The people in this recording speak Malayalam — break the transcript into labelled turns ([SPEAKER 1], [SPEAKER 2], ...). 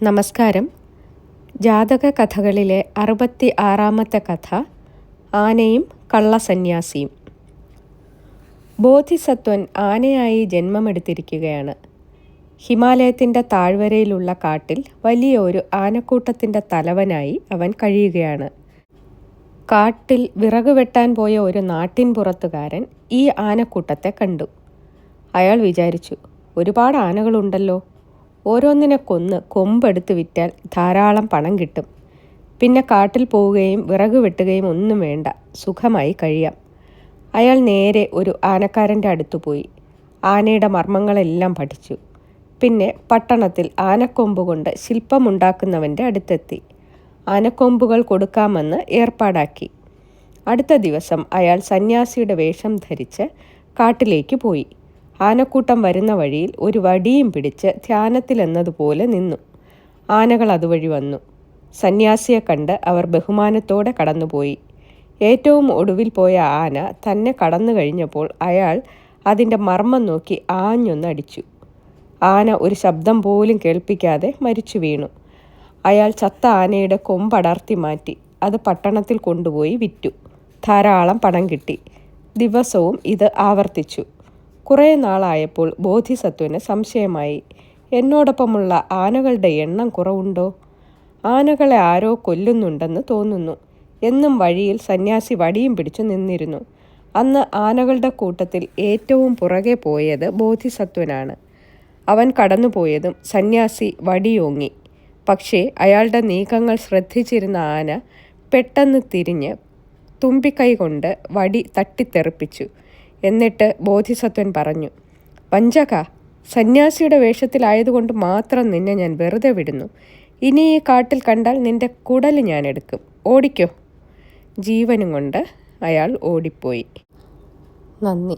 [SPEAKER 1] നമസ്കാരം. ജാതക കഥകളിലെ 66-ാമത്തെ കഥ ആനയും കള്ളസന്യാസിയും. ബോധിസത്വൻ ആനയായി ജന്മമെടുത്തിരിക്കുകയാണ്. ഹിമാലയത്തിൻ്റെ താഴ്വരയിലുള്ള കാട്ടിൽ വലിയ ഒരു ആനക്കൂട്ടത്തിൻ്റെ തലവനായി അവൻ കഴിയുകയാണ്. കാട്ടിൽ വിറക് വെട്ടാൻ പോയ ഒരു നാട്ടിൻപുറത്തുകാരൻ ഈ ആനക്കൂട്ടത്തെ കണ്ടു. അയാൾ വിചാരിച്ചു, ഒരുപാട് ആനകളുണ്ടല്ലോ, ഓരോന്നിനെ കൊന്ന് കൊമ്പെടുത്ത് വിറ്റാൽ ധാരാളം പണം കിട്ടും. പിന്നെ കാട്ടിൽ പോവുകയും വിറക് വെട്ടുകയും ഒന്നും വേണ്ട, സുഖമായി കഴിയാം. അയാൾ നേരെ ഒരു ആനക്കാരൻ്റെ അടുത്തു പോയി ആനയുടെ മർമ്മങ്ങളെല്ലാം പഠിച്ചു. പിന്നെ പട്ടണത്തിൽ ആനക്കൊമ്പ് കൊണ്ട് ശില്പമുണ്ടാക്കുന്നവൻ്റെ അടുത്തെത്തി ആനക്കൊമ്പുകൾ കൊടുക്കാമെന്ന് ഏർപ്പാടാക്കി. അടുത്ത ദിവസം അയാൾ സന്യാസിയുടെ വേഷം ധരിച്ച് കാട്ടിലേക്ക് പോയി. ആനക്കൂട്ടം വരുന്ന വഴിയിൽ ഒരു വടിയും പിടിച്ച് ധ്യാനത്തിലെന്നതുപോലെ നിന്നു. ആനകൾ അതുവഴി വന്നു. സന്യാസിയെ കണ്ട് അവർ ബഹുമാനത്തോടെ കടന്നുപോയി. ഏറ്റവും ഒടുവിൽ പോയ ആന തന്നെ കടന്നു കഴിഞ്ഞപ്പോൾ അയാൾ അതിൻ്റെ മർമ്മം നോക്കി ആഞ്ഞൊന്നടിച്ചു. ആന ഒരു ശബ്ദം പോലും കേൾപ്പിക്കാതെ മരിച്ചു വീണു. അയാൾ ചത്ത ആനയുടെ കൊമ്പടർത്തി മാറ്റി അത് പട്ടണത്തിൽ കൊണ്ടുപോയി വിറ്റു. ധാരാളം പണം കിട്ടി. ദിവസവും ഇത് ആവർത്തിച്ചു. കുറേ നാളായപ്പോൾ ബോധിസത്വന് സംശയമായി, എന്നോടൊപ്പമുള്ള ആനകളുടെ എണ്ണം കുറവുണ്ടോ? ആനകളെ ആരോ കൊല്ലുന്നുണ്ടെന്ന് തോന്നുന്നു. എന്നും വഴിയിൽ സന്യാസി വടിയും പിടിച്ചു നിന്നിരുന്നു. അന്ന് ആനകളുടെ കൂട്ടത്തിൽ ഏറ്റവും പുറകെ പോയത് ബോധിസത്വനാണ്. അവൻ കടന്നുപോയതും സന്യാസി വടിയോങ്ങി. പക്ഷേ അയാളുടെ നീക്കങ്ങൾ ശ്രദ്ധിച്ചിരുന്ന ആന പെട്ടെന്ന് തിരിഞ്ഞ് തുമ്പിക്കൈ കൊണ്ട് വടി തട്ടിത്തെറിപ്പിച്ചു. എന്നിട്ട് ബോധിസത്വൻ പറഞ്ഞു, വഞ്ചക, സന്യാസിയുടെ വേഷത്തിലായതുകൊണ്ട് മാത്രം നിന്നെ ഞാൻ വെറുതെ വിടുന്നു. ഇനി ഈ കാട്ടിൽ കണ്ടാൽ നിന്റെ കുടൽ ഞാൻ എടുക്കും. ഓടിക്കോ. ജീവനും കൊണ്ട് അയാൾ ഓടിപ്പോയി. നന്ദി.